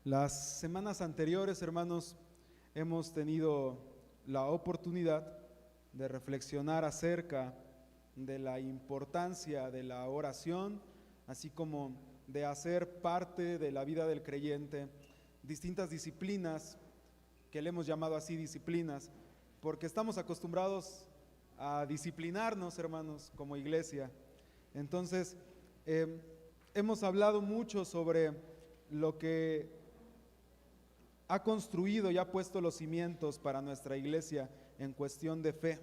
Las semanas anteriores, hermanos, hemos tenido la oportunidad de reflexionar acerca de la importancia de la oración, así como de hacer parte de la vida del creyente distintas disciplinas, que le hemos llamado así disciplinas, porque estamos acostumbrados a disciplinarnos, hermanos, como iglesia. Entonces, hemos hablado mucho sobre lo que ha construido y ha puesto los cimientos para nuestra iglesia en cuestión de fe.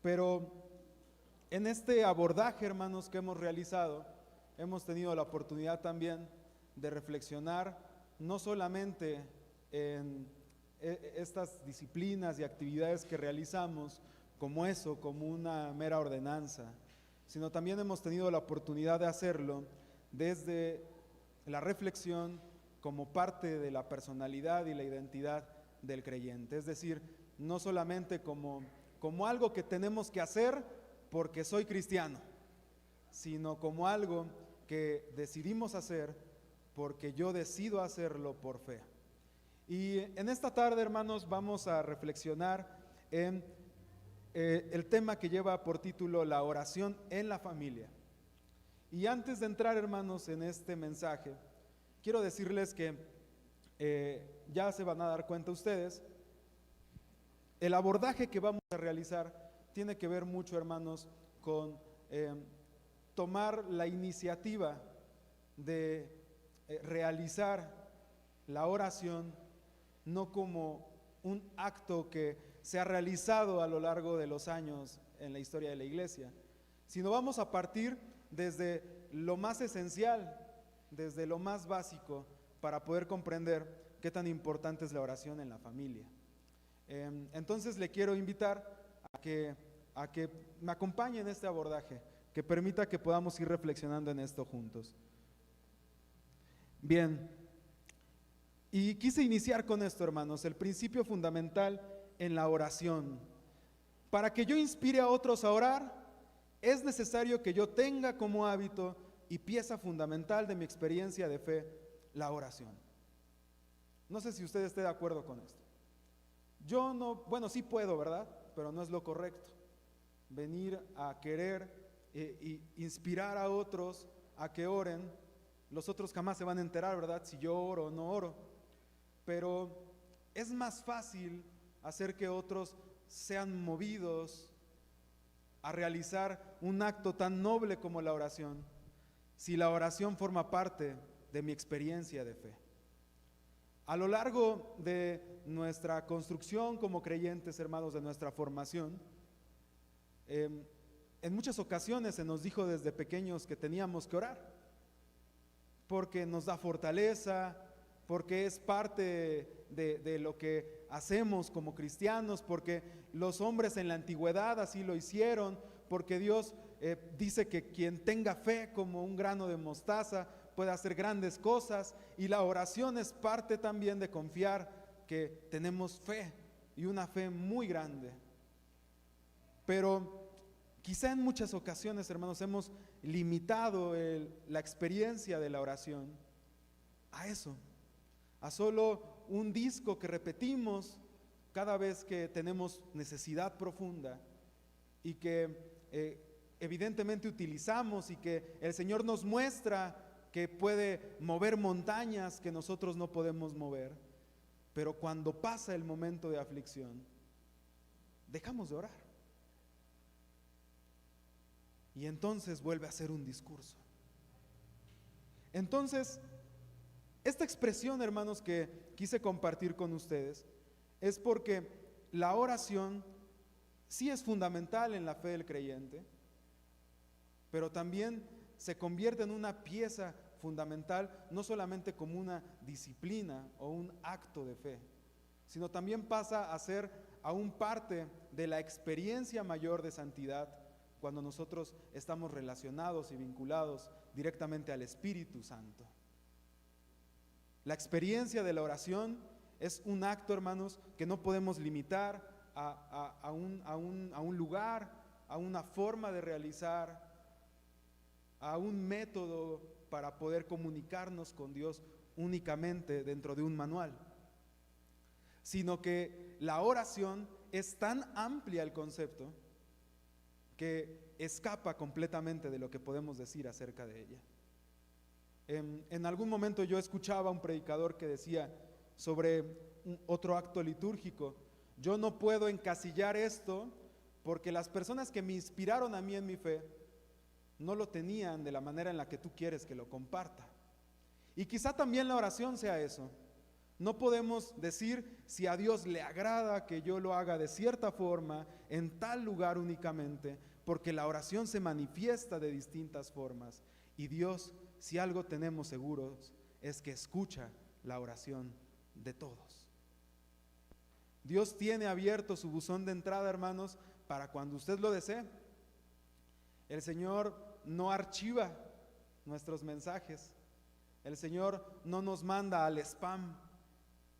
Pero en este abordaje, hermanos, que hemos realizado, hemos tenido la oportunidad también de reflexionar no solamente en estas disciplinas y actividades que realizamos como eso, como una mera ordenanza, sino también hemos tenido la oportunidad de hacerlo desde la reflexión como parte de la personalidad y la identidad del creyente. Es decir, no solamente como algo que tenemos que hacer porque soy cristiano, sino como algo que decidimos hacer porque yo decido hacerlo por fe. Y en esta tarde, hermanos, vamos a reflexionar en el tema que lleva por título la oración en la familia. Y antes de entrar, hermanos, en este mensaje, quiero decirles que ya se van a dar cuenta ustedes, el abordaje que vamos a realizar tiene que ver mucho, hermanos, con tomar la iniciativa de realizar la oración no como un acto que se ha realizado a lo largo de los años en la historia de la iglesia, sino vamos a partir desde lo más esencial, desde lo más básico, para poder comprender qué tan importante es la oración en la familia. Entonces le quiero invitar a que me acompañe en este abordaje, que permita que podamos ir reflexionando en esto juntos. Bien, y quise iniciar con esto, hermanos, el principio fundamental en la oración. Para que yo inspire a otros a orar, es necesario que yo tenga como hábito y pieza fundamental de mi experiencia de fe la oración. No sé si usted esté de acuerdo con esto. Yo no, bueno, sí puedo, ¿verdad? Pero no es lo correcto. Venir a querer inspirar a otros a que oren. Los otros jamás se van a enterar, ¿verdad? Si yo oro o no oro. Pero es más fácil hacer que otros sean movidos a realizar un acto tan noble como la oración, si la oración forma parte de mi experiencia de fe. A lo largo de nuestra construcción como creyentes, hermanos, de nuestra formación, en muchas ocasiones se nos dijo desde pequeños que teníamos que orar, porque nos da fortaleza, porque es parte de lo que hacemos como cristianos, porque los hombres en la antigüedad así lo hicieron, porque Dios dice que quien tenga fe como un grano de mostaza puede hacer grandes cosas, y la oración es parte también de confiar que tenemos fe, y una fe muy grande. Pero quizá en muchas ocasiones, hermanos, hemos limitado la experiencia de la oración a eso, a solo un disco que repetimos cada vez que tenemos necesidad profunda y que evidentemente utilizamos, y que el Señor nos muestra que puede mover montañas que nosotros no podemos mover, pero cuando pasa el momento de aflicción, dejamos de orar. Y entonces vuelve a ser un discurso. Entonces, esta expresión, hermanos, que quise compartir con ustedes, es porque la oración sí es fundamental en la fe del creyente, pero también se convierte en una pieza fundamental, no solamente como una disciplina o un acto de fe, sino también pasa a ser aún parte de la experiencia mayor de santidad cuando nosotros estamos relacionados y vinculados directamente al Espíritu Santo. La experiencia de la oración es un acto, hermanos, que no podemos limitar a un lugar, a una forma de realizar, a un método para poder comunicarnos con Dios únicamente dentro de un manual, sino que la oración es tan amplia el concepto que escapa completamente de lo que podemos decir acerca de ella. En algún momento yo escuchaba a un predicador que decía sobre otro acto litúrgico: yo no puedo encasillar esto porque las personas que me inspiraron a mí en mi fe no lo tenían de la manera en la que tú quieres que lo comparta. Y quizá también la oración sea eso. No podemos decir si a Dios le agrada que yo lo haga de cierta forma, en tal lugar únicamente, porque la oración se manifiesta de distintas formas. Y Dios, si algo tenemos seguros, es que escucha la oración de todos. Dios tiene abierto su buzón de entrada, hermanos, para cuando usted lo desee. El Señor no archiva nuestros mensajes. El Señor no nos manda al spam,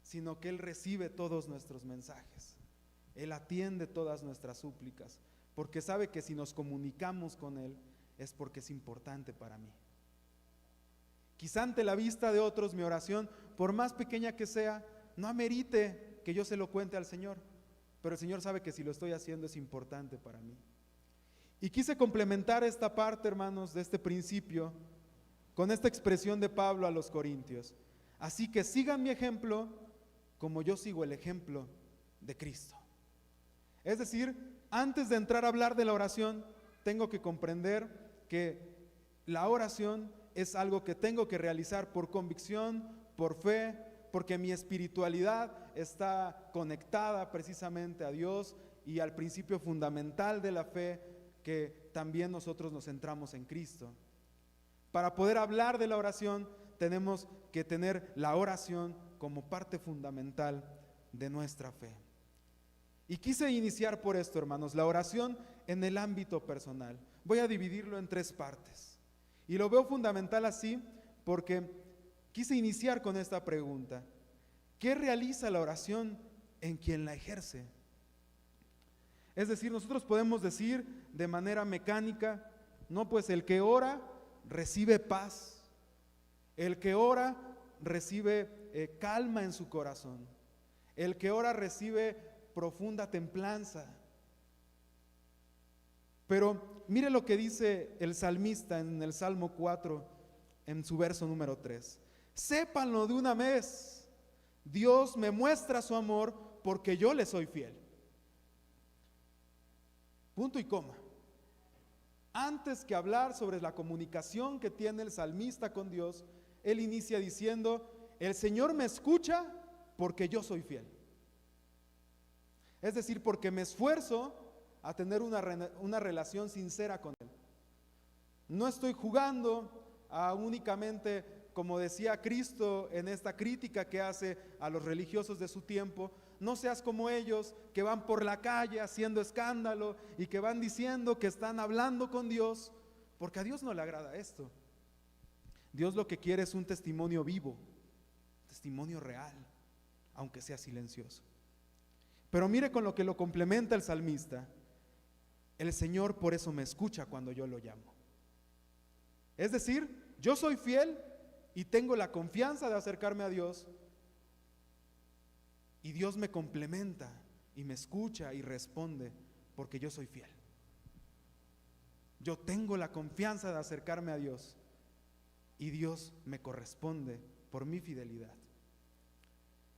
sino que Él recibe todos nuestros mensajes. Él atiende todas nuestras súplicas, porque sabe que si nos comunicamos con Él es porque es importante para mí. Quizá ante la vista de otros mi oración, por más pequeña que sea, no amerite que yo se lo cuente al Señor, pero el Señor sabe que si lo estoy haciendo es importante para mí. Y quise complementar esta parte, hermanos, de este principio con esta expresión de Pablo a los Corintios: así que sigan mi ejemplo como yo sigo el ejemplo de Cristo. Es decir, antes de entrar a hablar de la oración, tengo que comprender que la oración es algo que tengo que realizar por convicción, por fe, porque mi espiritualidad está conectada precisamente a Dios y al principio fundamental de la fe, que también nosotros nos centramos en Cristo. Para poder hablar de la oración, tenemos que tener la oración como parte fundamental de nuestra fe. Y quise iniciar por esto, hermanos, la oración en el ámbito personal. Voy a dividirlo en 3 partes. Y lo veo fundamental así porque quise iniciar con esta pregunta: ¿qué realiza la oración en quien la ejerce? Es decir, nosotros podemos decir de manera mecánica: no, pues el que ora recibe paz, el que ora recibe calma en su corazón, el que ora recibe profunda templanza. Pero mire lo que dice el salmista en el Salmo 4, en su verso número 3: sépanlo de una vez, Dios me muestra su amor porque yo le soy fiel. Punto y coma. Antes que hablar sobre la comunicación que tiene el salmista con Dios, él inicia diciendo: el Señor me escucha porque yo soy fiel. Es decir, porque me esfuerzo a tener una relación sincera con Él. No estoy jugando a únicamente, como decía Cristo en esta crítica que hace a los religiosos de su tiempo: no seas como ellos que van por la calle haciendo escándalo y que van diciendo que están hablando con Dios, porque a Dios no le agrada esto. Dios lo que quiere es un testimonio vivo, testimonio real, aunque sea silencioso. Pero mire con lo que lo complementa el salmista: el Señor por eso me escucha cuando yo lo llamo. Es decir, yo soy fiel y tengo la confianza de acercarme a Dios, y Dios me complementa y me escucha y responde porque yo soy fiel. Yo tengo la confianza de acercarme a Dios y Dios me corresponde por mi fidelidad.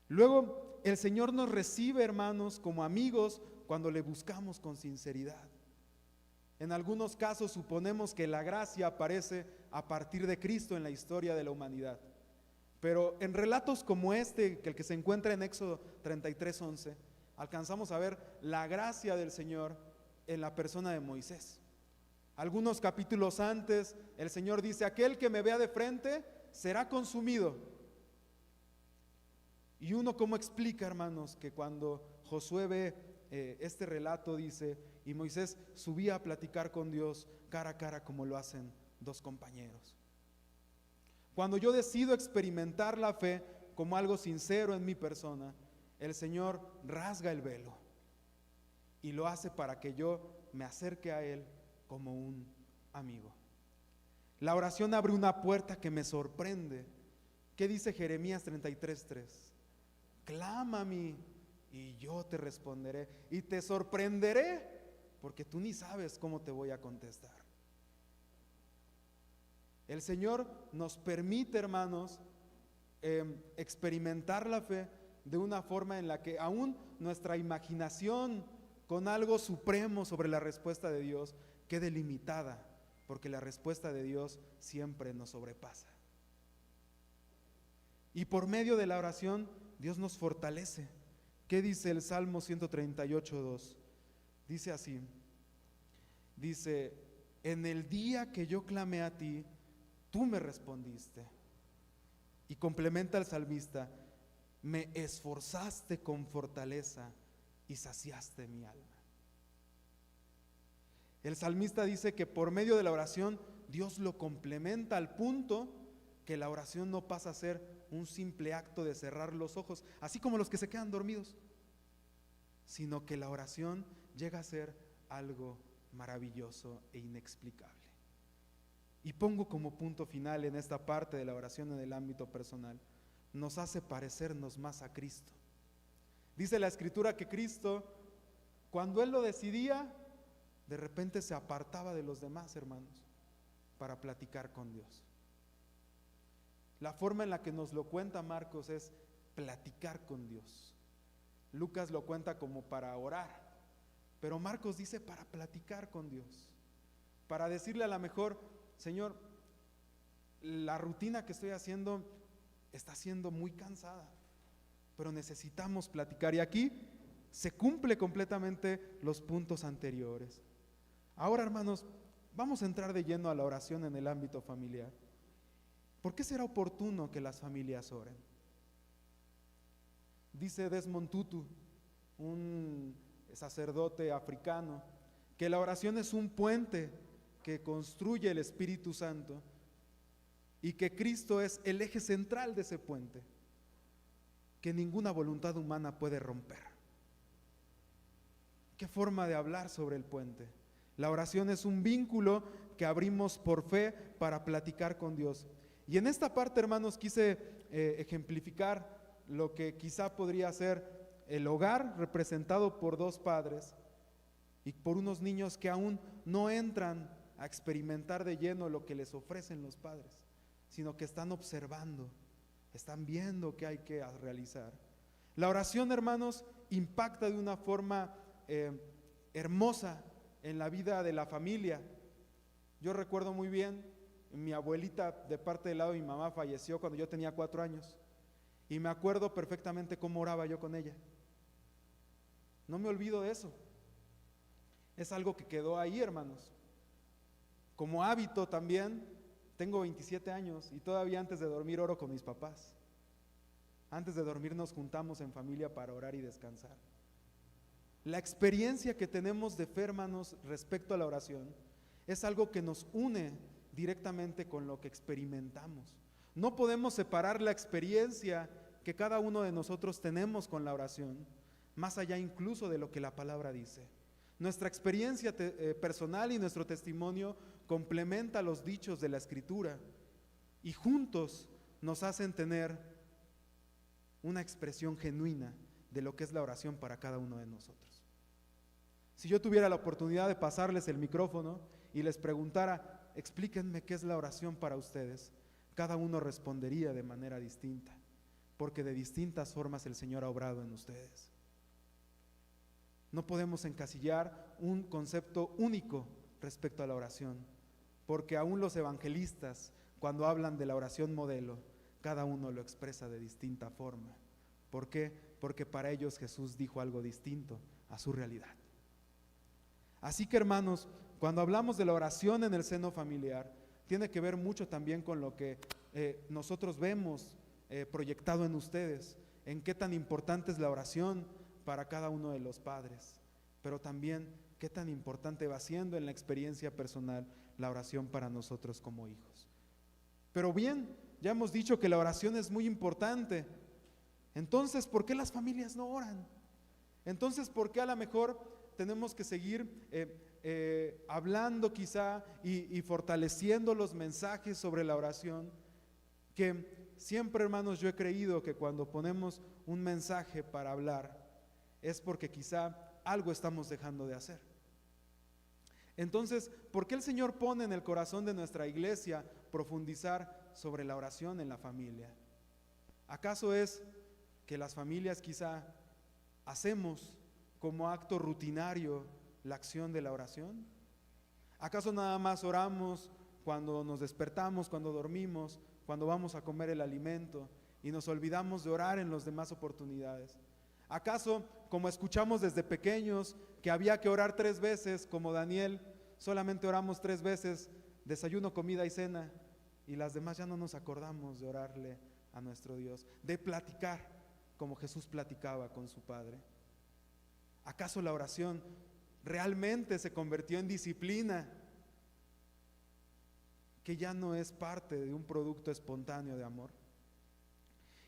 Luego, el Señor nos recibe, hermanos, como amigos cuando le buscamos con sinceridad. En algunos casos suponemos que la gracia aparece a partir de Cristo en la historia de la humanidad. Pero en relatos como este, que el que se encuentra en Éxodo 33:11, alcanzamos a ver la gracia del Señor en la persona de Moisés. Algunos capítulos antes, el Señor dice: aquel que me vea de frente será consumido. Y uno, ¿cómo explica, hermanos, que cuando Josué ve este relato, dice: y Moisés subía a platicar con Dios cara a cara como lo hacen 2 compañeros? Cuando yo decido experimentar la fe como algo sincero en mi persona, el Señor rasga el velo y lo hace para que yo me acerque a Él como un amigo. La oración abre una puerta que me sorprende, ¿Qué dice Jeremías 33:3? Clama a mí y yo te responderé y te sorprenderé, porque tú ni sabes cómo te voy a contestar. El Señor nos permite, hermanos, experimentar la fe de una forma en la que aún nuestra imaginación con algo supremo sobre la respuesta de Dios quede limitada, porque la respuesta de Dios siempre nos sobrepasa. Y por medio de la oración, Dios nos fortalece. ¿Qué dice el Salmo 138:2? Dice así, dice: en el día que yo clamé a ti, tú me respondiste. Y complementa el salmista: me esforzaste con fortaleza y saciaste mi alma. El salmista dice que por medio de la oración Dios lo complementa al punto que la oración no pasa a ser un simple acto de cerrar los ojos, así como los que se quedan dormidos, sino que la oración llega a ser algo maravilloso e inexplicable. Y pongo como punto final en esta parte de la oración en el ámbito personal: nos hace parecernos más a Cristo. Dice la Escritura que Cristo, cuando Él lo decidía, de repente se apartaba de los demás, hermanos, para platicar con Dios. La forma en la que nos lo cuenta Marcos es platicar con Dios. Lucas lo cuenta como para orar, pero Marcos dice para platicar con Dios, para decirle a lo mejor: Señor, la rutina que estoy haciendo está siendo muy cansada, pero necesitamos platicar. Y aquí se cumple completamente los puntos anteriores. Ahora, hermanos, vamos a entrar de lleno a la oración en el ámbito familiar. ¿Por qué será oportuno que las familias oren? Dice Desmond Tutu, un sacerdote africano, que la oración es un puente que construye el Espíritu Santo y que Cristo es el eje central de ese puente, que ninguna voluntad humana puede romper. ¿Qué forma de hablar sobre el puente? La oración es un vínculo que abrimos por fe para platicar con Dios. Y en esta parte, hermanos, quise ejemplificar lo que quizá podría ser el hogar representado por dos padres y por unos niños que aún no entran a experimentar de lleno lo que les ofrecen los padres, sino que están observando, están viendo qué hay que realizar. La oración, hermanos, impacta de una forma hermosa en la vida de la familia. Yo recuerdo muy bien, mi abuelita de parte del lado de mi mamá falleció cuando yo tenía 4 años, y me acuerdo perfectamente cómo oraba yo con ella. No me olvido de eso. Es algo que quedó ahí, hermanos. Como hábito también, tengo 27 años y todavía antes de dormir oro con mis papás. Antes de dormir nos juntamos en familia para orar y descansar. La experiencia que tenemos de fe, hermanos, respecto a la oración, es algo que nos une directamente con lo que experimentamos. No podemos separar la experiencia que cada uno de nosotros tenemos con la oración, más allá incluso de lo que la palabra dice. Nuestra experiencia personal y nuestro testimonio complementa los dichos de la Escritura y juntos nos hacen tener una expresión genuina de lo que es la oración para cada uno de nosotros. Si yo tuviera la oportunidad de pasarles el micrófono y les preguntara: explíquenme qué es la oración para ustedes, cada uno respondería de manera distinta, porque de distintas formas el Señor ha obrado en ustedes. No podemos encasillar un concepto único respecto a la oración, porque aún los evangelistas, cuando hablan de la oración modelo, cada uno lo expresa de distinta forma. ¿Por qué? Porque para ellos Jesús dijo algo distinto a su realidad. Así que, hermanos, cuando hablamos de la oración en el seno familiar, tiene que ver mucho también con lo que nosotros vemos proyectado en ustedes, en qué tan importante es la oración para cada uno de los padres, pero también qué tan importante va siendo en la experiencia personal la oración para nosotros como hijos. Pero bien, ya hemos dicho que la oración es muy importante. Entonces, ¿por qué las familias no oran? Entonces, ¿por qué a lo mejor tenemos que seguir hablando quizá y fortaleciendo los mensajes sobre la oración que siempre, hermanos, yo he creído que cuando ponemos un mensaje para hablar es porque quizá algo estamos dejando de hacer. Entonces, ¿por qué el Señor pone en el corazón de nuestra iglesia profundizar sobre la oración en la familia? ¿Acaso es que las familias quizá hacemos como acto rutinario la acción de la oración? ¿Acaso nada más oramos cuando nos despertamos, cuando dormimos, cuando vamos a comer el alimento y nos olvidamos de orar en las demás oportunidades? ¿Acaso, como escuchamos desde pequeños que había que orar 3 veces, como Daniel, solamente oramos 3 veces, desayuno, comida y cena, y las demás ya no nos acordamos de orarle a nuestro Dios, de platicar como Jesús platicaba con su Padre? ¿Acaso la oración realmente se convirtió en disciplina que ya no es parte de un producto espontáneo de amor?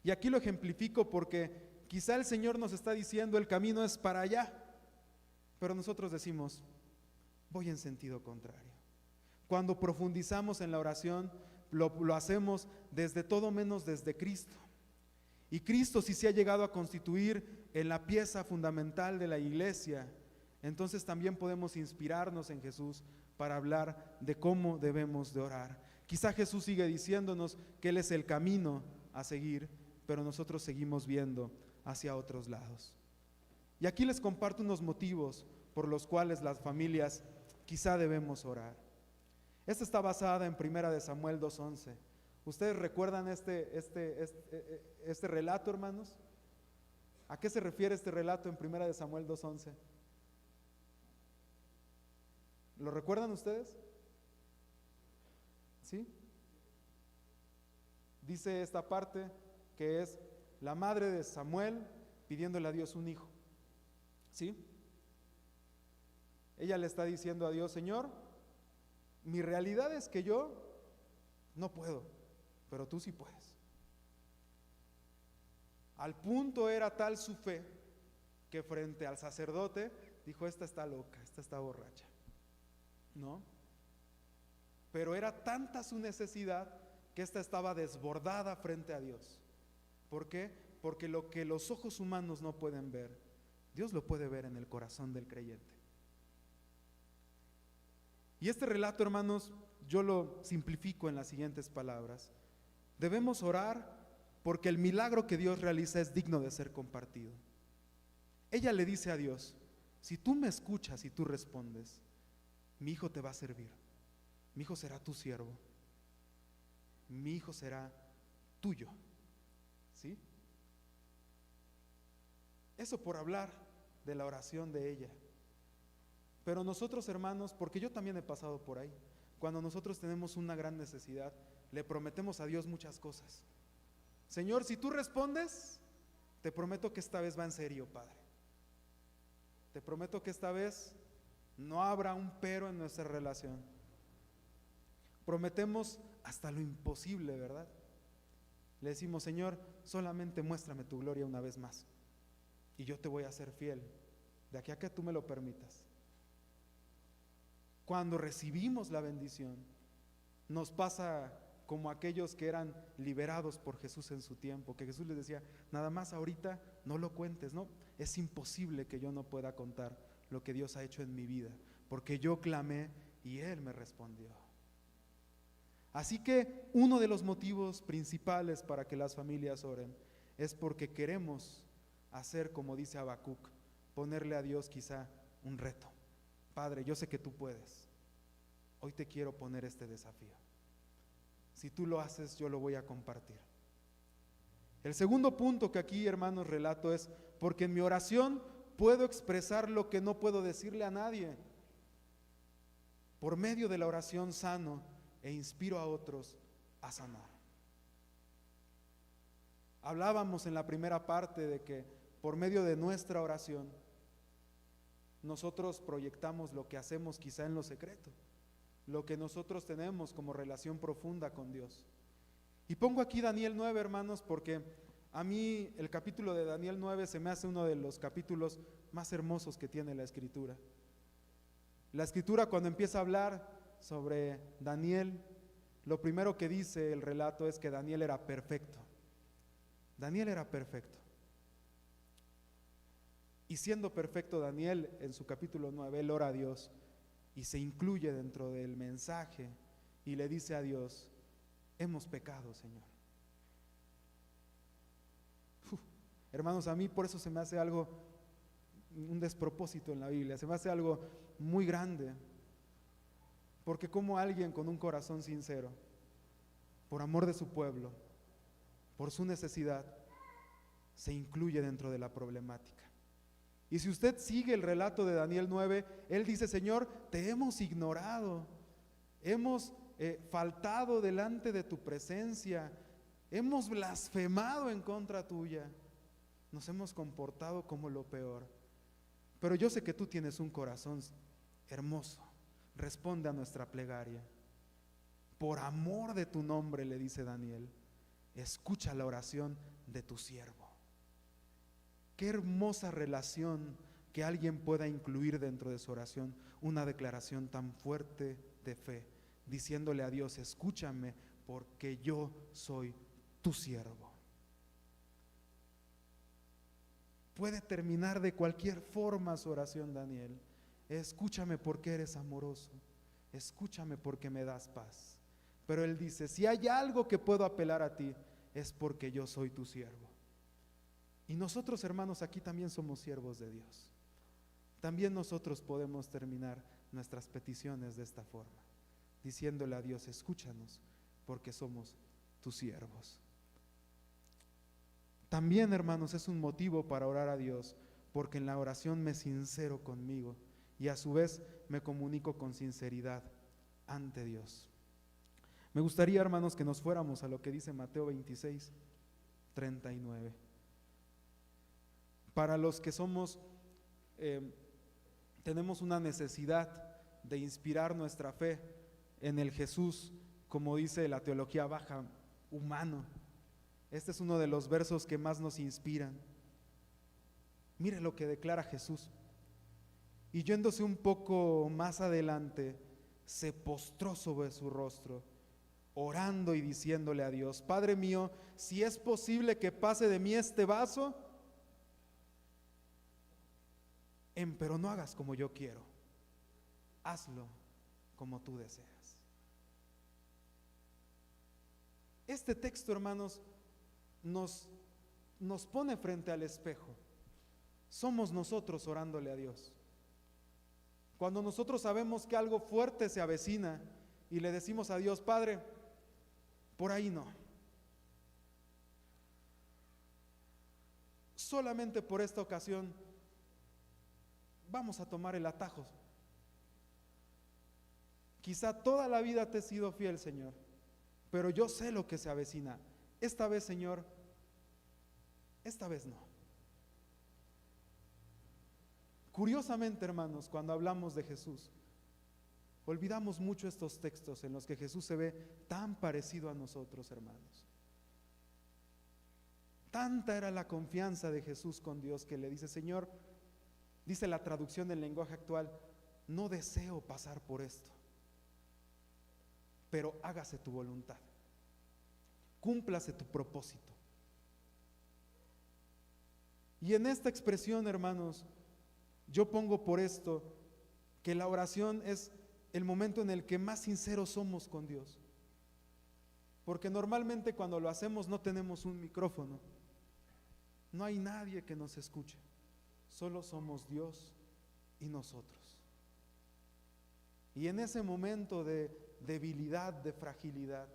Y aquí lo ejemplifico porque quizá el Señor nos está diciendo el camino es para allá, pero nosotros decimos, voy en sentido contrario. Cuando profundizamos en la oración, lo hacemos desde todo menos desde Cristo. Y Cristo, si se ha llegado a constituir en la pieza fundamental de la iglesia, entonces también podemos inspirarnos en Jesús para hablar de cómo debemos de orar. Quizá Jesús sigue diciéndonos que Él es el camino a seguir, pero nosotros seguimos viendo hacia otros lados. Y aquí les comparto unos motivos por los cuales las familias quizá debemos orar. Esta está basada en 1 Samuel 2:11. ¿Ustedes recuerdan este relato, hermanos? ¿A qué se refiere este relato en 1 Samuel 2:11? ¿Lo recuerdan ustedes? ¿Sí? Dice esta parte que es la madre de Samuel pidiéndole a Dios un hijo. ¿Sí? Ella le está diciendo a Dios, Señor, mi realidad es que yo no puedo, pero tú sí puedes. Al punto era tal su fe que frente al sacerdote dijo, esta está loca, esta está borracha, ¿no? Pero era tanta su necesidad que esta estaba desbordada frente a Dios. ¿Por qué? Porque lo que los ojos humanos no pueden ver, Dios lo puede ver en el corazón del creyente. Y este relato, hermanos, yo lo simplifico en las siguientes palabras. Debemos orar porque el milagro que Dios realiza es digno de ser compartido. Ella le dice a Dios, si tú me escuchas y tú respondes, mi hijo te va a servir, mi hijo será tu siervo, mi hijo será tuyo. ¿Sí? Eso por hablar de la oración de ella. Pero nosotros, hermanos, porque yo también he pasado por ahí, cuando nosotros tenemos una gran necesidad, le prometemos a Dios muchas cosas. Señor, si tú respondes, te prometo que esta vez va en serio, Padre. Te prometo que esta vez no habrá un pero en nuestra relación. Prometemos hasta lo imposible, ¿verdad? Le decimos, Señor, solamente muéstrame tu gloria una vez más y yo te voy a ser fiel de aquí a que tú me lo permitas. Cuando recibimos la bendición, nos pasa como aquellos que eran liberados por Jesús en su tiempo, que Jesús les decía, nada más ahorita no lo cuentes, no, es imposible que yo no pueda contar lo que Dios ha hecho en mi vida, porque yo clamé y Él me respondió. Así que uno de los motivos principales para que las familias oren es porque queremos hacer como dice Habacuc, ponerle a Dios quizá un reto. Padre, yo sé que tú puedes, hoy te quiero poner este desafío. Si tú lo haces, yo lo voy a compartir. El segundo punto que aquí, hermanos, relato es porque en mi oración puedo expresar lo que no puedo decirle a nadie. Por medio de la oración sano e inspiro a otros a sanar. Hablábamos en la primera parte de que por medio de nuestra oración nosotros proyectamos lo que hacemos quizá en lo secreto, lo que nosotros tenemos como relación profunda con Dios. Y pongo aquí Daniel 9, hermanos, porque a mí el capítulo de Daniel 9 se me hace uno de los capítulos más hermosos que tiene la Escritura. La Escritura, cuando empieza a hablar sobre Daniel, Lo primero que dice el relato es que Daniel era perfecto. Daniel era perfecto. Y siendo perfecto Daniel, en su capítulo 9, él ora a Dios y se incluye dentro del mensaje y le dice a Dios: hemos pecado, Señor. Hermanos, a mí por eso se me hace algo, un despropósito en la Biblia, se me hace algo muy grande, porque como alguien con un corazón sincero, por amor de su pueblo, por su necesidad, se incluye dentro de la problemática. Y si usted sigue el relato de Daniel 9, él dice: Señor, te hemos ignorado, hemos faltado delante de tu presencia, hemos blasfemado en contra tuya, nos hemos comportado como lo peor. Pero yo sé que tú tienes un corazón hermoso, responde a nuestra plegaria. Por amor de tu nombre, le dice Daniel, escucha la oración de tu siervo. Qué hermosa relación que alguien pueda incluir dentro de su oración una declaración tan fuerte de fe, diciéndole a Dios: escúchame porque yo soy tu siervo. Puede terminar de cualquier forma su oración, Daniel: escúchame porque eres amoroso, escúchame porque me das paz. Pero él dice: si hay algo que puedo apelar a ti, es porque yo soy tu siervo. Y nosotros, hermanos, aquí también somos siervos de Dios. También nosotros podemos terminar nuestras peticiones de esta forma, diciéndole a Dios: escúchanos porque somos tus siervos. También, hermanos, es un motivo para orar a Dios, porque en la oración me sincero conmigo y a su vez me comunico con sinceridad ante Dios. Me gustaría, hermanos, que nos fuéramos a lo que dice Mateo 26, 39. Para los que tenemos una necesidad de inspirar nuestra fe en el Jesús, como dice la teología baja, humano. Este es uno de los versos que más nos inspiran. Mire lo que declara Jesús. Y yéndose un poco más adelante, se postró sobre su rostro, orando y diciéndole a Dios: Padre mío, si es posible que pase de mí este vaso, pero no hagas como yo quiero, hazlo como tú deseas. Este texto, hermanos, nos pone frente al espejo. Somos nosotros orándole a Dios. Cuando nosotros sabemos que algo fuerte se avecina y le decimos a Dios: Padre, por ahí no, solamente por esta ocasión vamos a tomar el atajo. Quizá toda la vida te he sido fiel, Señor, pero yo sé lo que se avecina. Esta vez, Señor, esta vez no. Curiosamente, hermanos, cuando hablamos de Jesús, olvidamos mucho estos textos en los que Jesús se ve tan parecido a nosotros, hermanos. Tanta era la confianza de Jesús con Dios que le dice: Señor, dice la traducción del lenguaje actual, no deseo pasar por esto, pero hágase tu voluntad, cúmplase tu propósito. Y en esta expresión, hermanos, yo pongo por esto que la oración es el momento en el que más sinceros somos con Dios, porque normalmente cuando lo hacemos no tenemos un micrófono, no hay nadie que nos escuche, solo somos Dios y nosotros. Y en ese momento de debilidad, de fragilidad,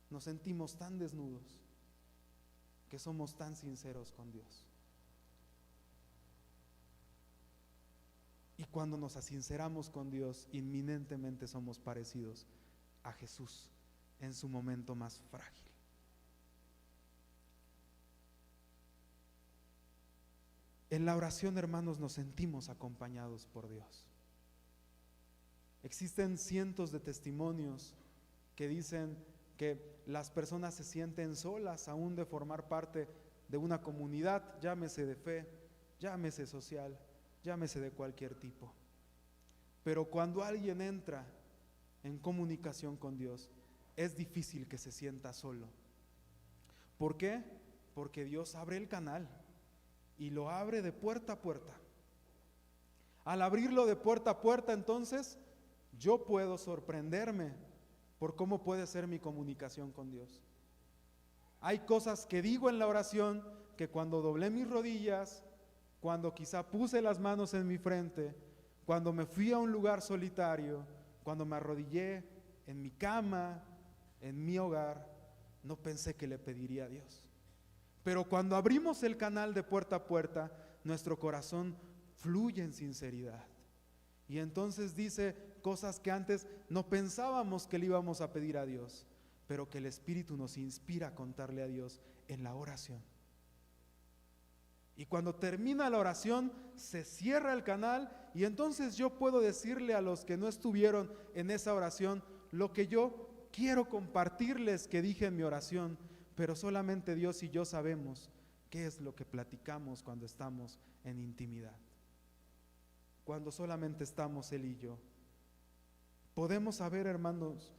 nos sentimos tan desnudos que somos tan sinceros con Dios. Y cuando nos asinceramos con Dios, inminentemente somos parecidos a Jesús en su momento más frágil. En la oración, hermanos, nos sentimos acompañados por Dios. Existen cientos de testimonios que dicen que las personas se sienten solas aún de formar parte de una comunidad, llámese de fe, llámese social, llámese de cualquier tipo. Pero cuando alguien entra en comunicación con Dios, es difícil que se sienta solo. ¿Por qué? Porque Dios abre el canal y lo abre de puerta a puerta. Al abrirlo de puerta a puerta, entonces, yo puedo sorprenderme por cómo puede ser mi comunicación con Dios. Hay cosas que digo en la oración que cuando doblé mis rodillas, cuando quizá puse las manos en mi frente, cuando me fui a un lugar solitario, cuando me arrodillé en mi cama, en mi hogar, no pensé que le pediría a Dios. Pero cuando abrimos el canal de puerta a puerta, nuestro corazón fluye en sinceridad. Y entonces dice cosas que antes no pensábamos que le íbamos a pedir a Dios, pero que el Espíritu nos inspira a contarle a Dios en la oración. Y cuando termina la oración, se cierra el canal y entonces yo puedo decirle a los que no estuvieron en esa oración lo que yo quiero compartirles que dije en mi oración, pero solamente Dios y yo sabemos qué es lo que platicamos cuando estamos en intimidad. Cuando solamente estamos Él y yo. Podemos saber, hermanos,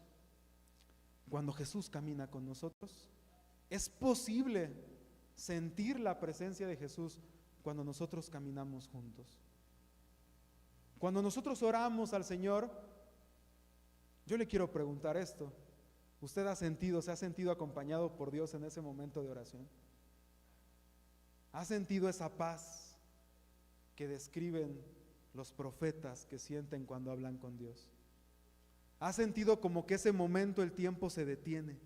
cuando Jesús camina con nosotros. Es posible sentir la presencia de Jesús cuando nosotros caminamos juntos. Cuando nosotros oramos al Señor, yo le quiero preguntar esto. ¿Usted se ha sentido acompañado por Dios en ese momento de oración? ¿Ha sentido esa paz que describen los profetas que sienten cuando hablan con Dios? ¿Ha sentido como que ese momento el tiempo se detiene?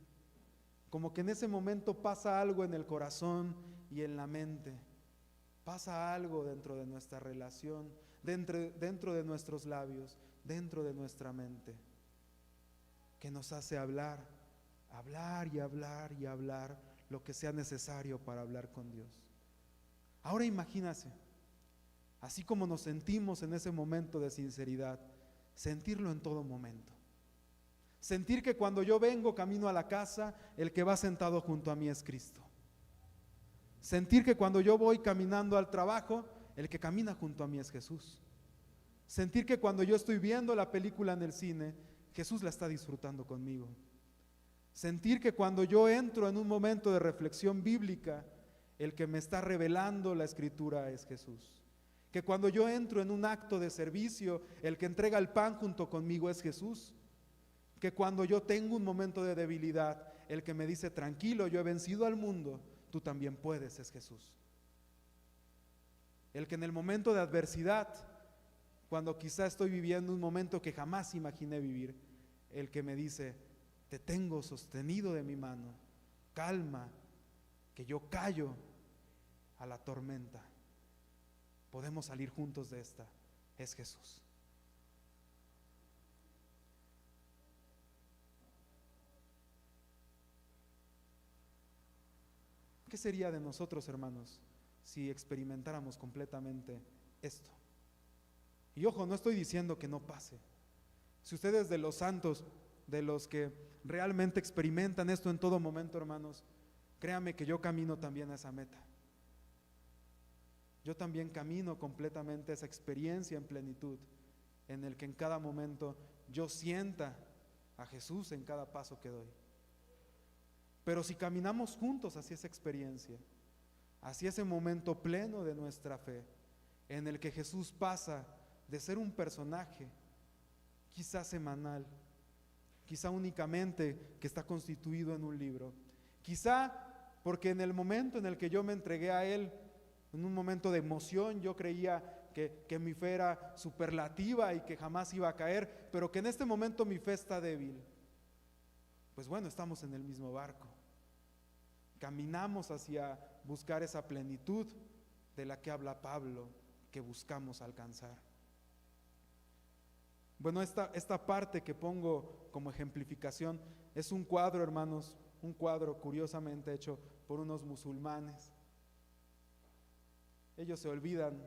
Como que en ese momento pasa algo en el corazón y en la mente. Pasa algo dentro de nuestra relación, dentro de nuestros labios, dentro de nuestra mente, que nos hace hablar y hablar y hablar lo que sea necesario para hablar con Dios. Ahora imagínase, así como nos sentimos en ese momento de sinceridad, sentirlo en todo momento. Sentir que cuando yo vengo camino a la casa, el que va sentado junto a mí es Cristo. Sentir que cuando yo voy caminando al trabajo, el que camina junto a mí es Jesús. Sentir que cuando yo estoy viendo la película en el cine, Jesús la está disfrutando conmigo. Sentir que cuando yo entro en un momento de reflexión bíblica, el que me está revelando la Escritura es Jesús. Que cuando yo entro en un acto de servicio, el que entrega el pan junto conmigo es Jesús. Que cuando yo tengo un momento de debilidad, el que me dice, tranquilo, yo he vencido al mundo, tú también puedes, es Jesús. El que en el momento de adversidad, cuando quizá estoy viviendo un momento que jamás imaginé vivir, el que me dice, te tengo sostenido de mi mano, calma, que yo callo a la tormenta. Podemos salir juntos de esta, es Jesús. ¿Qué sería de nosotros, hermanos, si experimentáramos completamente esto? Y ojo, no estoy diciendo que no pase. Si ustedes de los santos, de los que realmente experimentan esto en todo momento, hermanos, créanme que yo camino también a esa meta. Yo también camino completamente a esa experiencia en plenitud, en el que en cada momento yo sienta a Jesús en cada paso que doy. Pero si caminamos juntos hacia esa experiencia, hacia ese momento pleno de nuestra fe, en el que Jesús pasa de ser un personaje, quizá semanal, quizá únicamente que está constituido en un libro, quizá porque en el momento en el que yo me entregué a Él, en un momento de emoción, yo creía que mi fe era superlativa y que jamás iba a caer, pero que en este momento mi fe está débil. Pues bueno, estamos en el mismo barco. Caminamos hacia buscar esa plenitud de la que habla Pablo, que buscamos alcanzar. Bueno, esta parte que pongo como ejemplificación es un cuadro, hermanos, un cuadro curiosamente hecho por unos musulmanes. Ellos se olvidan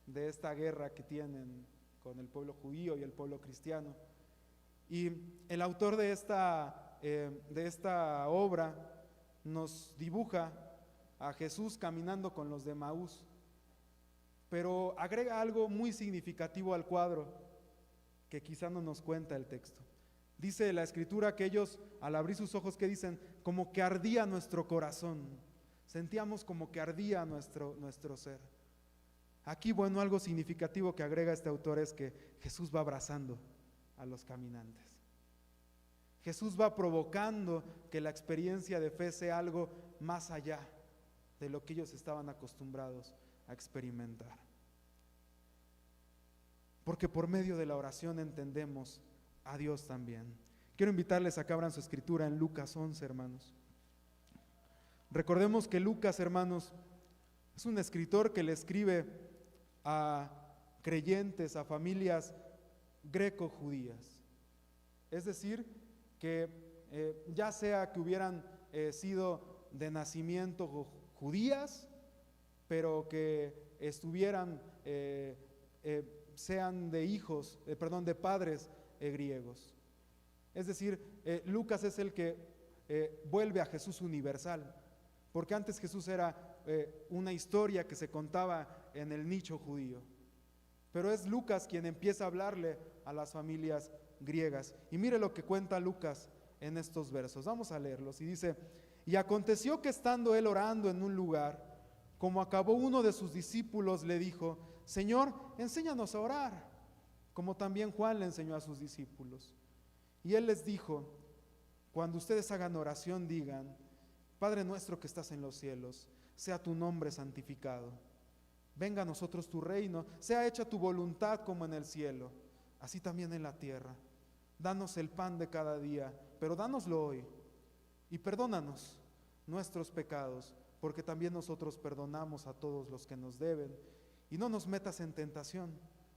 de esta guerra que tienen con el pueblo judío y el pueblo cristiano. Y el autor de esta obra nos dibuja a Jesús caminando con los de Emaús, pero agrega algo muy significativo al cuadro que quizá no nos cuenta el texto. Dice la Escritura que ellos, al abrir sus ojos, ¿qué dicen? Como que ardía nuestro corazón. Sentíamos como que ardía nuestro ser. Aquí, bueno, algo significativo que agrega este autor es que Jesús va abrazando a los caminantes. Jesús va provocando que la experiencia de fe sea algo más allá de lo que ellos estaban acostumbrados a experimentar. Porque por medio de la oración entendemos a Dios también. Quiero invitarles a que abran su escritura en Lucas 11, hermanos. Recordemos que Lucas, hermanos, es un escritor que le escribe a creyentes, a familias greco-judías. Es decir, que ya sea que hubieran sido de nacimiento judías, pero que estuvieran, sean de hijos, de padres griegos. Es decir, Lucas es el que vuelve a Jesús universal, porque antes Jesús era una historia que se contaba en el nicho judío, pero es Lucas quien empieza a hablarle a las familias griegas. Y mire lo que cuenta Lucas en estos versos, vamos a leerlos, y dice: y aconteció que estando él orando en un lugar, como acabó uno de sus discípulos, le dijo: Señor, enséñanos a orar, como también Juan le enseñó a sus discípulos. Y él les dijo: cuando ustedes hagan oración, digan: Padre nuestro que estás en los cielos, sea tu nombre santificado. Venga a nosotros tu reino, sea hecha tu voluntad como en el cielo, así también en la tierra. Danos el pan de cada día, pero dánoslo hoy. Y perdónanos nuestros pecados, porque también nosotros perdonamos a todos los que nos deben. Y no nos metas en tentación,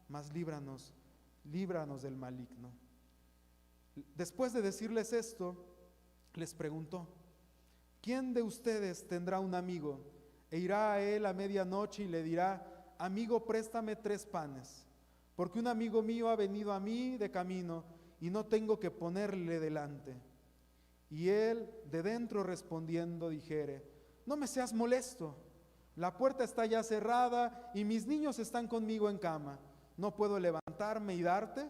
mas líbranos del maligno. Después de decirles esto, les preguntó: ¿quién de ustedes tendrá un amigo e irá a él a medianoche y le dirá: amigo, préstame 3 panes, porque un amigo mío ha venido a mí de camino y no tengo que ponerle delante? Y él de dentro respondiendo dijere: no me seas molesto, la puerta está ya cerrada y mis niños están conmigo en cama, ¿no puedo levantarme y darte?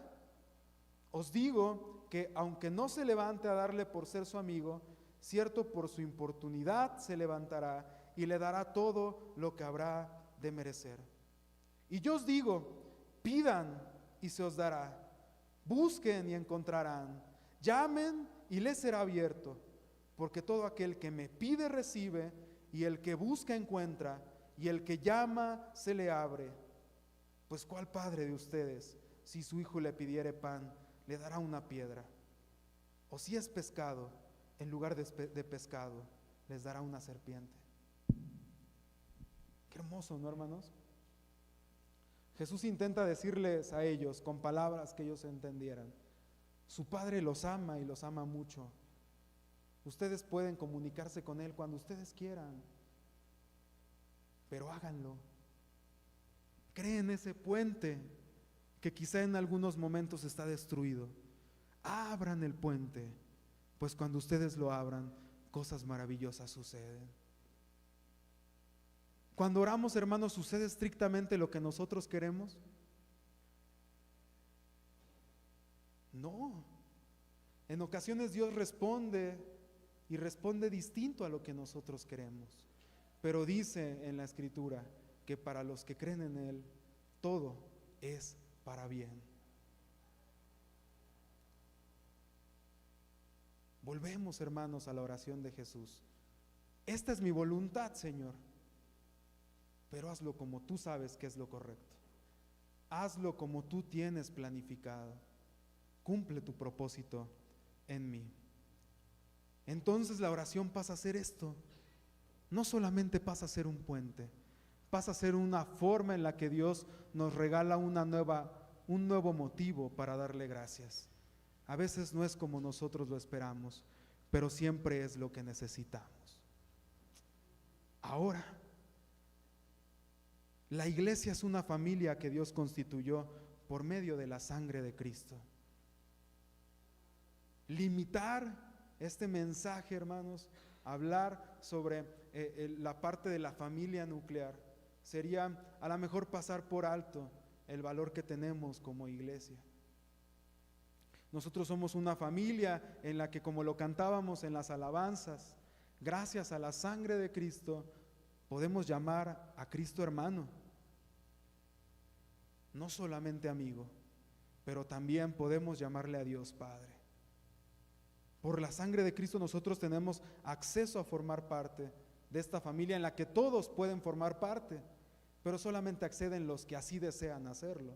Os digo que aunque no se levante a darle por ser su amigo, cierto por su importunidad se levantará y le dará todo lo que habrá de merecer. Y yo os digo: pidan y se os dará, busquen y encontrarán, llamen y les será abierto, porque todo aquel que me pide recibe, y el que busca encuentra, y el que llama se le abre. Pues ¿cuál padre de ustedes, si su hijo le pidiere pan, le dará una piedra? O si es pescado, en lugar de pescado, les dará una serpiente. Qué hermoso, ¿no, hermanos? Jesús intenta decirles a ellos con palabras que ellos entendieran: su Padre los ama y los ama mucho. Ustedes pueden comunicarse con Él cuando ustedes quieran, pero háganlo. Creen ese puente que quizá en algunos momentos está destruido. Abran el puente, pues cuando ustedes lo abran, cosas maravillosas suceden. Cuando oramos, hermanos, ¿sucede estrictamente lo que nosotros queremos? No. En ocasiones Dios responde, y responde distinto a lo que nosotros queremos. Pero dice en la Escritura que para los que creen en Él, todo es para bien. Volvemos, hermanos, a la oración de Jesús. Esta es mi voluntad, Señor, pero hazlo como tú sabes que es lo correcto. Hazlo como tú tienes planificado. Cumple tu propósito en mí. Entonces la oración pasa a ser esto. No solamente pasa a ser un puente, pasa a ser una forma en la que Dios nos regala un nuevo motivo para darle gracias. A veces no es como nosotros lo esperamos, pero siempre es lo que necesitamos. Ahora, la iglesia es una familia que Dios constituyó por medio de la sangre de Cristo. Limitar este mensaje, hermanos, hablar sobre la parte de la familia nuclear, sería a lo mejor pasar por alto el valor que tenemos como iglesia. Nosotros somos una familia en la que, como lo cantábamos en las alabanzas, gracias a la sangre de Cristo, podemos llamar a Cristo hermano. No solamente amigo, pero también podemos llamarle a Dios Padre. Por la sangre de Cristo nosotros tenemos acceso a formar parte de esta familia en la que todos pueden formar parte, pero solamente acceden los que así desean hacerlo.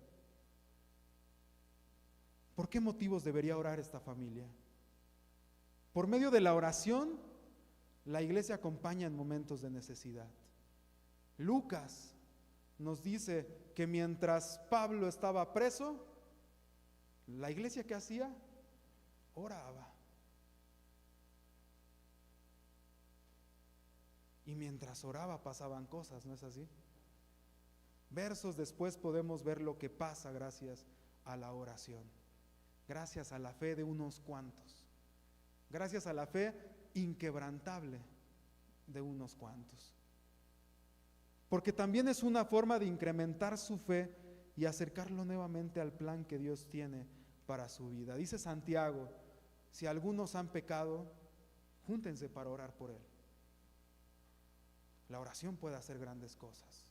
¿Por qué motivos debería orar esta familia? Por medio de la oración, la iglesia acompaña en momentos de necesidad. Lucas nos dice que mientras Pablo estaba preso, la iglesia, ¿qué hacía? Oraba. Y mientras oraba pasaban cosas, ¿no es así? Versos después podemos ver lo que pasa gracias a la oración, gracias a la fe de unos cuantos, gracias a la fe inquebrantable de unos cuantos. Porque también es una forma de incrementar su fe y acercarlo nuevamente al plan que Dios tiene para su vida. Dice Santiago, si algunos han pecado, júntense para orar por él. La oración puede hacer grandes cosas.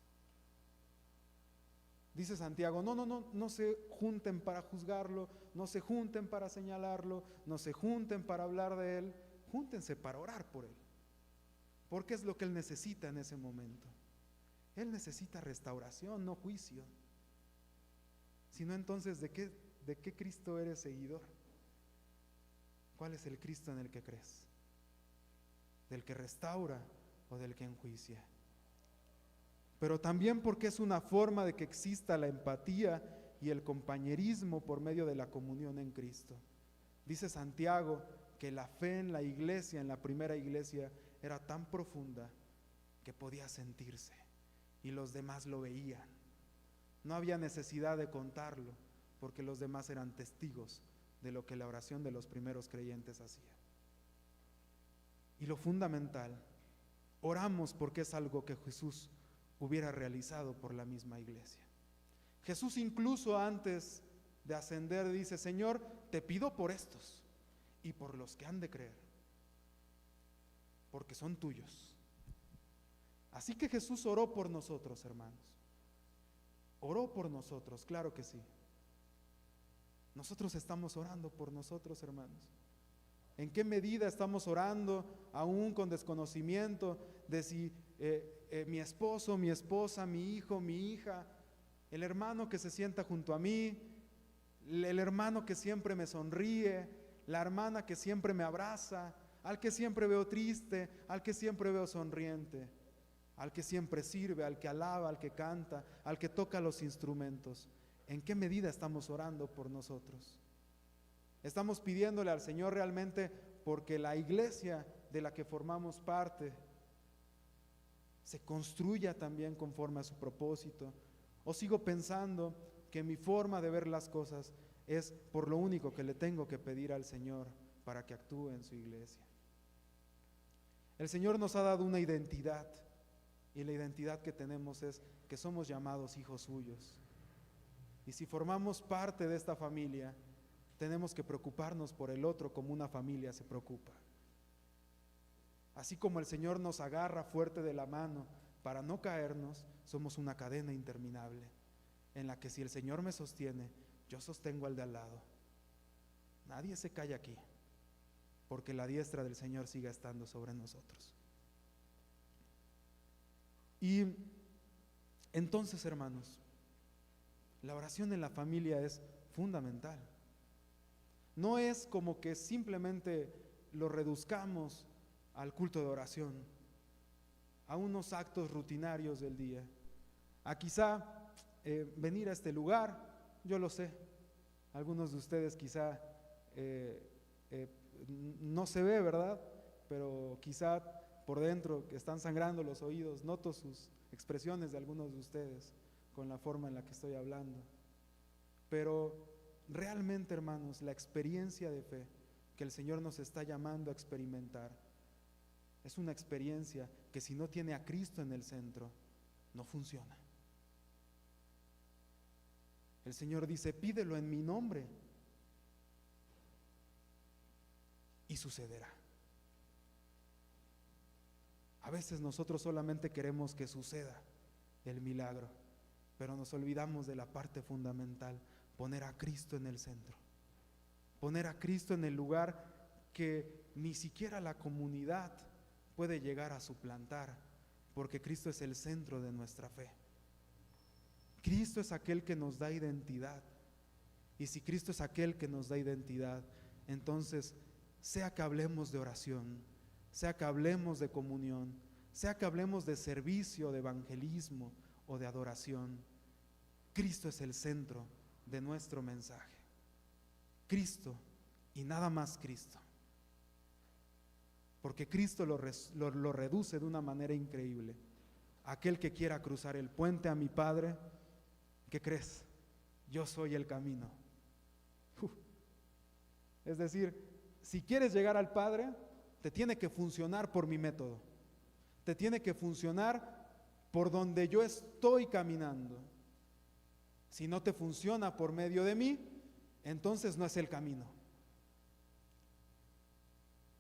Dice Santiago, no se junten para juzgarlo, no se junten para señalarlo, no se junten para hablar de él, júntense para orar por él. Porque es lo que él necesita en ese momento. Él necesita restauración, no juicio. Sino entonces, ¿de qué Cristo eres seguidor? ¿Cuál es el Cristo en el que crees? ¿Del que restaura o del que enjuicia? Pero también porque es una forma de que exista la empatía y el compañerismo por medio de la comunión en Cristo. Dice Santiago que la fe en la iglesia, en la primera iglesia, era tan profunda que podía sentirse y los demás lo veían. No había necesidad de contarlo porque los demás eran testigos de lo que la oración de los primeros creyentes hacía. Y lo fundamental, oramos porque es algo que Jesús hubiera realizado por la misma iglesia. Jesús incluso antes de ascender dice, Señor, te pido por estos y por los que han de creer, porque son tuyos. Así que Jesús oró por nosotros, hermanos. Oró por nosotros, claro que sí. Nosotros estamos orando por nosotros, hermanos. ¿En qué medida estamos orando, aún con desconocimiento de si mi esposo, mi esposa, mi hijo, mi hija, el hermano que se sienta junto a mí, el hermano que siempre me sonríe, la hermana que siempre me abraza, al que siempre veo triste, al que siempre veo sonriente, al que siempre sirve, al que alaba, al que canta, al que toca los instrumentos? ¿En qué medida estamos orando por nosotros? Estamos pidiéndole al Señor realmente porque la iglesia de la que formamos parte se construya también conforme a su propósito. ¿O sigo pensando que mi forma de ver las cosas es por lo único que le tengo que pedir al Señor para que actúe en su iglesia? El Señor nos ha dado una identidad, y la identidad que tenemos es que somos llamados hijos suyos. Y si formamos parte de esta familia, tenemos que preocuparnos por el otro como una familia se preocupa. Así como el Señor nos agarra fuerte de la mano para no caernos, somos una cadena interminable en la que si el Señor me sostiene, yo sostengo al de al lado. Nadie se calla aquí, porque la diestra del Señor siga estando sobre nosotros. Y entonces, hermanos, la oración en la familia es fundamental. No es como que simplemente lo reduzcamos al culto de oración, a unos actos rutinarios del día, a quizá venir a este lugar. Yo lo sé, algunos de ustedes quizá no se ve, ¿verdad? Pero quizá por dentro que están sangrando los oídos. Noto sus expresiones de algunos de ustedes con la forma en la que estoy hablando. Pero realmente, hermanos, la experiencia de fe que el Señor nos está llamando a experimentar es una experiencia que si no tiene a Cristo en el centro, no funciona. El Señor dice, pídelo en mi nombre. y sucederá. A veces nosotros solamente queremos que suceda el milagro, pero nos olvidamos de la parte fundamental: poner a Cristo en el centro, poner a Cristo en el lugar que ni siquiera la comunidad puede llegar a suplantar, porque Cristo es el centro de nuestra fe. Cristo es aquel que nos da identidad, y si Cristo es aquel que nos da identidad, entonces sea que hablemos de oración, sea que hablemos de comunión, sea que hablemos de servicio, de evangelismo o de adoración, Cristo es el centro de nuestro mensaje. Cristo y nada más Cristo. Porque Cristo lo reduce de una manera increíble. Aquel que quiera cruzar el puente a mi Padre, ¿qué crees? Yo soy el camino. Es decir, si quieres llegar al Padre, te tiene que funcionar por mi método. Te tiene que funcionar por donde yo estoy caminando. Si no te funciona por medio de mí, entonces no es el camino.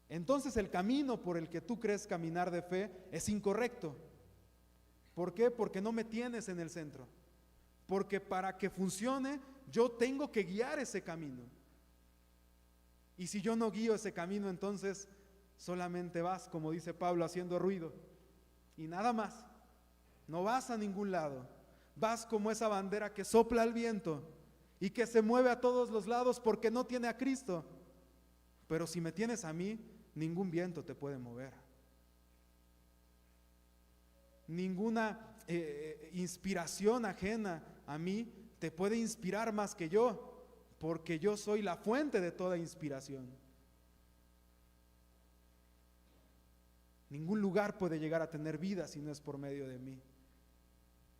Entonces el camino por el que tú crees caminar de fe es incorrecto. ¿Por qué? Porque no me tienes en el centro. Porque para que funcione, yo tengo que guiar ese camino. Y si yo no guío ese camino, entonces solamente vas, como dice Pablo, haciendo ruido. Y nada más. No vas a ningún lado. Vas como esa bandera que sopla al viento y que se mueve a todos los lados porque no tiene a Cristo. Pero si me tienes a mí, ningún viento te puede mover. Ninguna inspiración ajena a mí te puede inspirar más que yo, porque yo soy la fuente de toda inspiración. Ningún lugar puede llegar a tener vida si no es por medio de mí.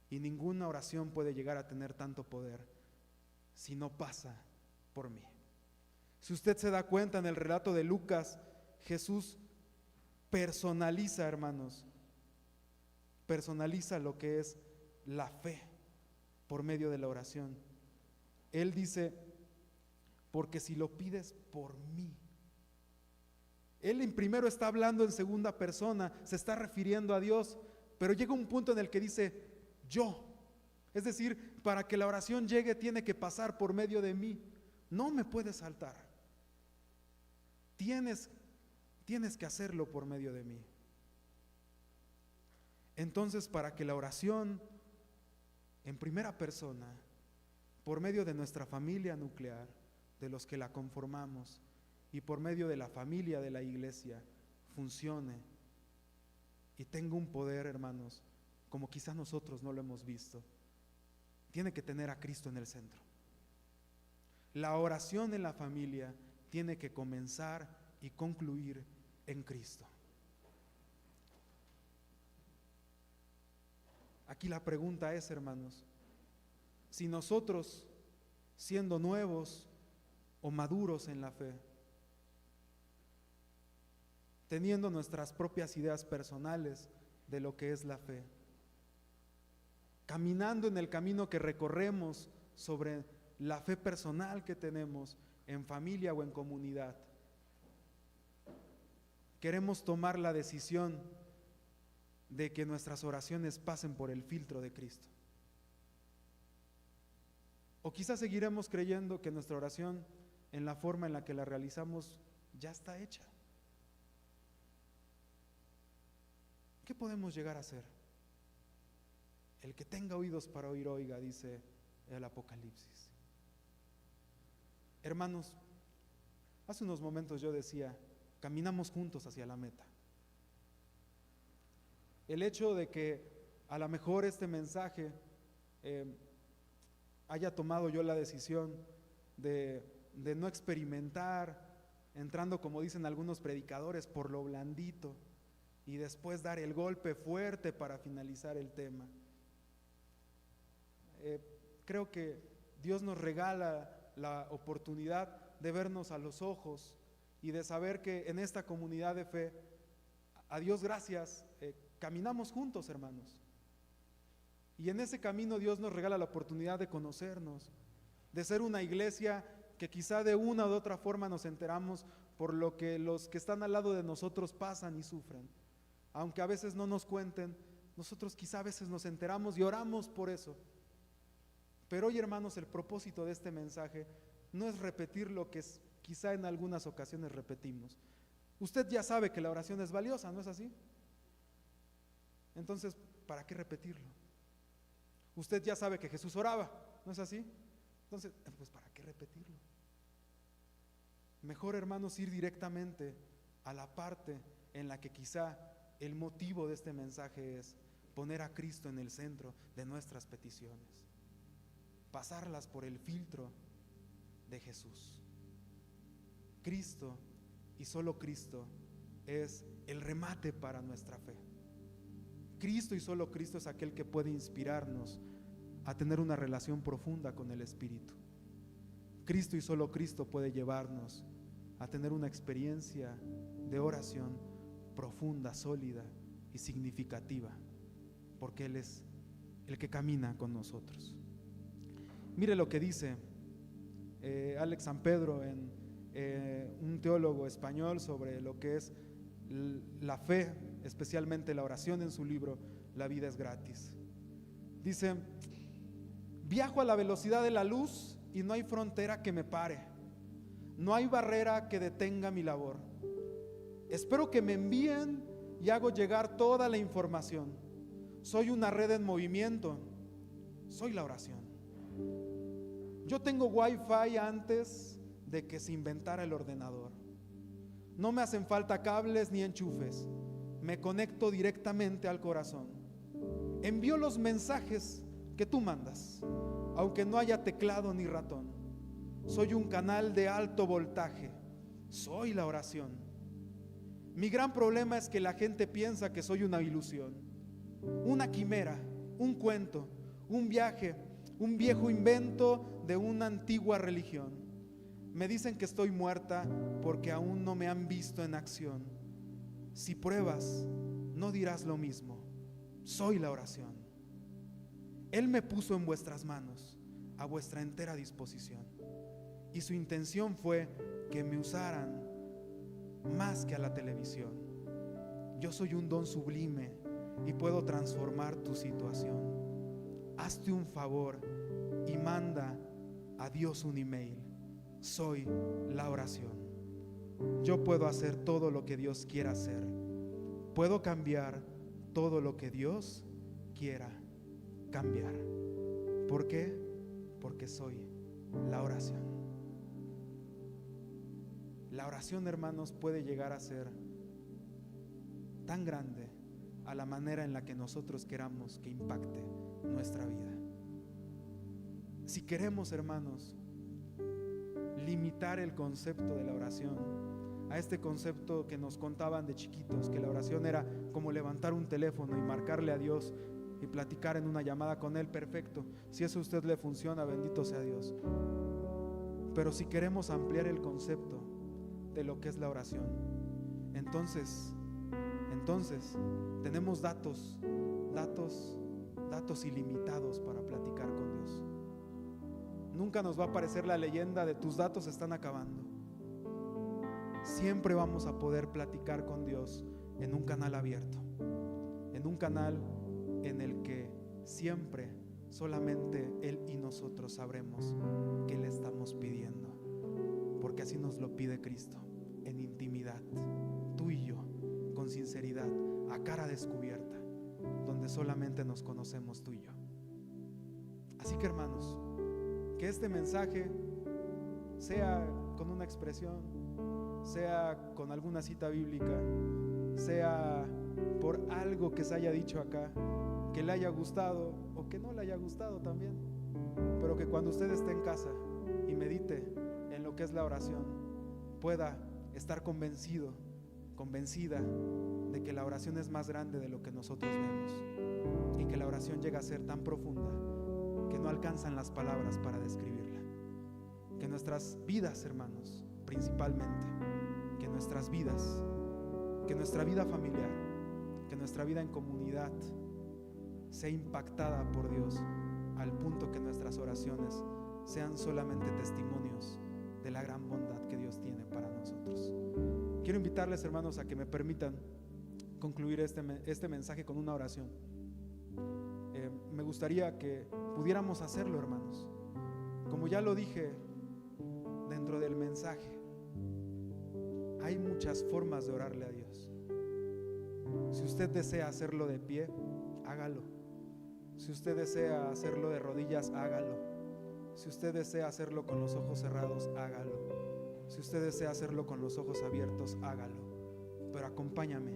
Y ninguna oración puede llegar a tener tanto poder si no pasa por mí. Si usted se da cuenta, en el relato de Lucas, Jesús personaliza, hermanos, personaliza lo que es la fe por medio de la oración. Él dice, porque si lo pides por mí. Él en primero está hablando en segunda persona, se está refiriendo a Dios, pero llega un punto en el que dice yo. Es decir, para que la oración llegue tiene que pasar por medio de mí. No me puedes saltar. Tienes que hacerlo por medio de mí. Entonces, para que la oración en primera persona, por medio de nuestra familia nuclear, de los que la conformamos, y por medio de la familia de la iglesia, funcione y tenga un poder, hermanos, como quizás nosotros no lo hemos visto, tiene que tener a Cristo en el centro. La oración en la familia tiene que comenzar y concluir en Cristo. Aquí la pregunta es, hermanos, si nosotros, siendo nuevos o maduros en la fe, teniendo nuestras propias ideas personales de lo que es la fe, caminando en el camino que recorremos sobre la fe personal que tenemos en familia o en comunidad, queremos tomar la decisión de que nuestras oraciones pasen por el filtro de Cristo. O quizás seguiremos creyendo que nuestra oración, en la forma en la que la realizamos, ya está hecha. ¿Qué podemos llegar a hacer? El que tenga oídos para oír, oiga, dice el Apocalipsis. Hermanos, hace unos momentos yo decía, caminamos juntos hacia la meta. El hecho de que a lo mejor este mensaje haya tomado yo la decisión de no experimentar, entrando, como dicen algunos predicadores, por lo blandito, y después dar el golpe fuerte para finalizar el tema. Creo que Dios nos regala la oportunidad de vernos a los ojos y de saber que en esta comunidad de fe, a Dios gracias, caminamos juntos, hermanos. Y en ese camino Dios nos regala la oportunidad de conocernos, de ser una iglesia que quizá de una u otra forma nos enteramos por lo que los que están al lado de nosotros pasan y sufren. Aunque a veces no nos cuenten, nosotros quizá a veces nos enteramos y oramos por eso. Pero hoy, hermanos, el propósito de este mensaje no es repetir lo que quizá en algunas ocasiones repetimos. Usted ya sabe que la oración es valiosa, ¿no es así? Entonces, ¿para qué repetirlo? Usted ya sabe que Jesús oraba, ¿no es así? Entonces, pues ¿para qué repetirlo? Mejor, hermanos, ir directamente a la parte en la que quizá el motivo de este mensaje es poner a Cristo en el centro de nuestras peticiones, pasarlas por el filtro de Jesús. Cristo y solo Cristo es el remate para nuestra fe. Cristo y solo Cristo es aquel que puede inspirarnos a tener una relación profunda con el Espíritu. Cristo y solo Cristo puede llevarnos a tener una experiencia de oración profunda, sólida y significativa, porque Él es el que camina con nosotros. Mire lo que dice Alex San Pedro, un teólogo español, sobre lo que es la fe, especialmente la oración, en su libro La vida es gratis. Dice: viajo a la velocidad de la luz y no hay frontera que me pare, no hay barrera que detenga mi labor. Espero que me envíen y hago llegar toda la información. Soy una red en movimiento, soy la oración. Yo tengo Wi-Fi antes de que se inventara el ordenador. No me hacen falta cables ni enchufes, me conecto directamente al corazón. Envío los mensajes que tú mandas, aunque no haya teclado ni ratón. Soy un canal de alto voltaje, soy la oración. Mi gran problema es que la gente piensa que soy una ilusión, una quimera, un cuento, un viaje, un viejo invento de una antigua religión. Me dicen que estoy muerta porque aún no me han visto en acción. Si pruebas, no dirás lo mismo. Soy la oración. Él me puso en vuestras manos, a vuestra entera disposición. Y su intención fue que me usaran más que a la televisión. Yo soy un don sublime y puedo transformar tu situación. Hazte un favor y manda a Dios un email. Soy la oración. Yo puedo hacer todo lo que Dios quiera hacer. Puedo cambiar todo lo que Dios quiera cambiar. ¿Por qué? Porque soy la oración. La oración, hermanos, puede llegar a ser tan grande a la manera en la que nosotros queramos que impacte nuestra vida. Si queremos, hermanos, limitar el concepto de la oración a este concepto que nos contaban de chiquitos, que la oración era como levantar un teléfono y marcarle a Dios y platicar en una llamada con Él, perfecto. Si eso a usted le funciona, bendito sea Dios. Pero si queremos ampliar el concepto de lo que es la oración, entonces tenemos datos ilimitados para platicar con Dios. Nunca nos va a aparecer la leyenda de tus datos se están acabando. Siempre vamos a poder platicar con Dios en un canal abierto, en un canal en el que siempre solamente Él y nosotros sabremos qué le estamos pidiendo, porque así nos lo pide Cristo, en intimidad, tú y yo, con sinceridad, a cara descubierta, donde solamente nos conocemos tú y yo. Así que, hermanos, que este mensaje sea con una expresión, sea con alguna cita bíblica, sea por algo que se haya dicho acá, que le haya gustado o que no le haya gustado también, pero que cuando usted esté en casa y medite en lo que es la oración, pueda estar convencida de que la oración es más grande de lo que nosotros vemos, y que la oración llega a ser tan profunda que no alcanzan las palabras para describirla. Que nuestras vidas, hermanos, principalmente, que nuestras vidas, que nuestra vida familiar, que nuestra vida en comunidad sea impactada por Dios, al punto que nuestras oraciones sean solamente testimonios de la gran bondad que Dios tiene para nosotros. Quiero invitarles, hermanos, a que me permitan concluir este mensaje con una oración. Me gustaría que pudiéramos hacerlo, hermanos. Como ya lo dije dentro del mensaje, hay muchas formas de orarle a Dios. Si usted desea hacerlo de pie, hágalo. Si usted desea hacerlo de rodillas, hágalo. Si usted desea hacerlo con los ojos cerrados, hágalo. Si usted desea hacerlo con los ojos abiertos, hágalo. Pero acompáñenme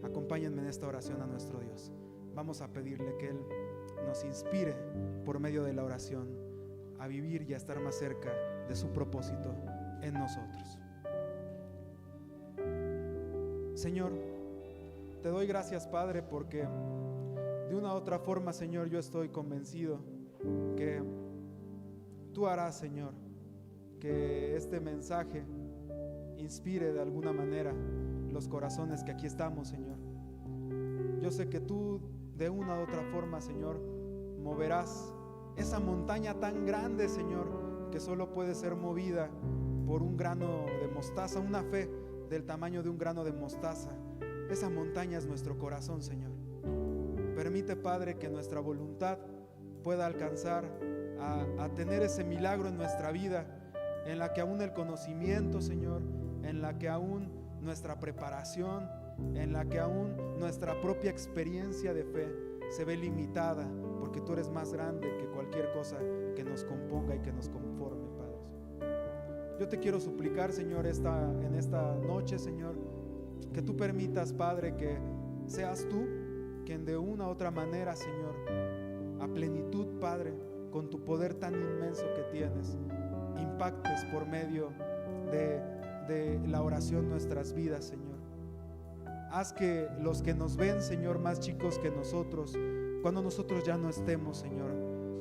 en esta oración a nuestro Dios. Vamos a pedirle que Él nos inspire por medio de la oración a vivir y a estar más cerca de su propósito en nosotros. Señor, te doy gracias, Padre, porque de una u otra forma, Señor, yo estoy convencido que tú harás, Señor, que este mensaje inspire de alguna manera los corazones que aquí estamos, Señor. Yo sé que tú de una u otra forma, Señor, moverás esa montaña tan grande, Señor, que solo puede ser movida por un grano de mostaza, una fe del tamaño de un grano de mostaza. Esa montaña es nuestro corazón, Señor. Permite, Padre, que nuestra voluntad pueda alcanzar a tener ese milagro en nuestra vida, en la que aún el conocimiento, Señor, en la que aún nuestra preparación, en la que aún nuestra propia experiencia de fe se ve limitada, porque tú eres más grande que cualquier cosa que nos componga y que nos conforme, Padre. Yo te quiero suplicar, Señor, en esta noche, Señor, que tú permitas, Padre, que seas tú quien de una u otra manera, Señor, a plenitud, Padre, con tu poder tan inmenso que tienes, impactes por medio de la oración nuestras vidas, Señor. Haz que los que nos ven, Señor, más chicos que nosotros, cuando nosotros ya no estemos, Señor,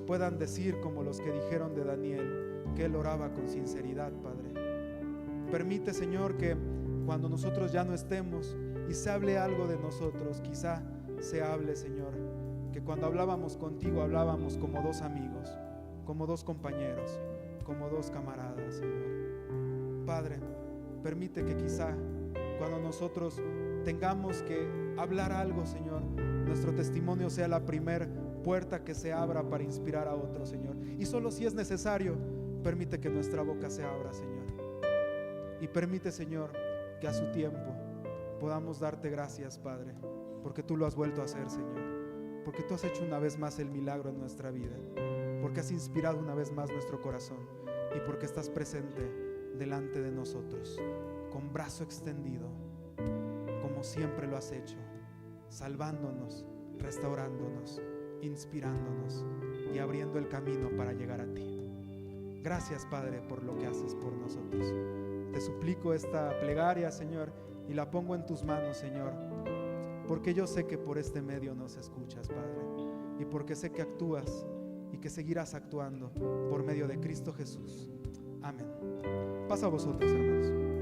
puedan decir como los que dijeron de Daniel, que él oraba con sinceridad, Padre. Permite, Señor, que cuando nosotros ya no estemos y se hable algo de nosotros, quizá se hable, Señor, que cuando hablábamos contigo hablábamos como dos amigos, como dos compañeros, como dos camaradas, Señor. Padre, permite que quizá cuando nosotros tengamos que hablar algo, Señor, nuestro testimonio sea la primer puerta que se abra para inspirar a otros, Señor. Y solo si es necesario, permite que nuestra boca se abra, Señor. Y permite, Señor, que a su tiempo podamos darte gracias, Padre, porque tú lo has vuelto a hacer, Señor. Porque tú has hecho una vez más el milagro en nuestra vida. Porque has inspirado una vez más nuestro corazón. Y porque estás presente delante de nosotros, con brazo extendido, como siempre lo has hecho, salvándonos, restaurándonos, inspirándonos y abriendo el camino para llegar a ti. Gracias, Padre, por lo que haces por nosotros. Te suplico esta plegaria, Señor, y la pongo en tus manos, Señor, porque yo sé que por este medio nos escuchas, Padre, y porque sé que actúas y que seguirás actuando por medio de Cristo Jesús. Amén. Pasa a vosotros, hermanos.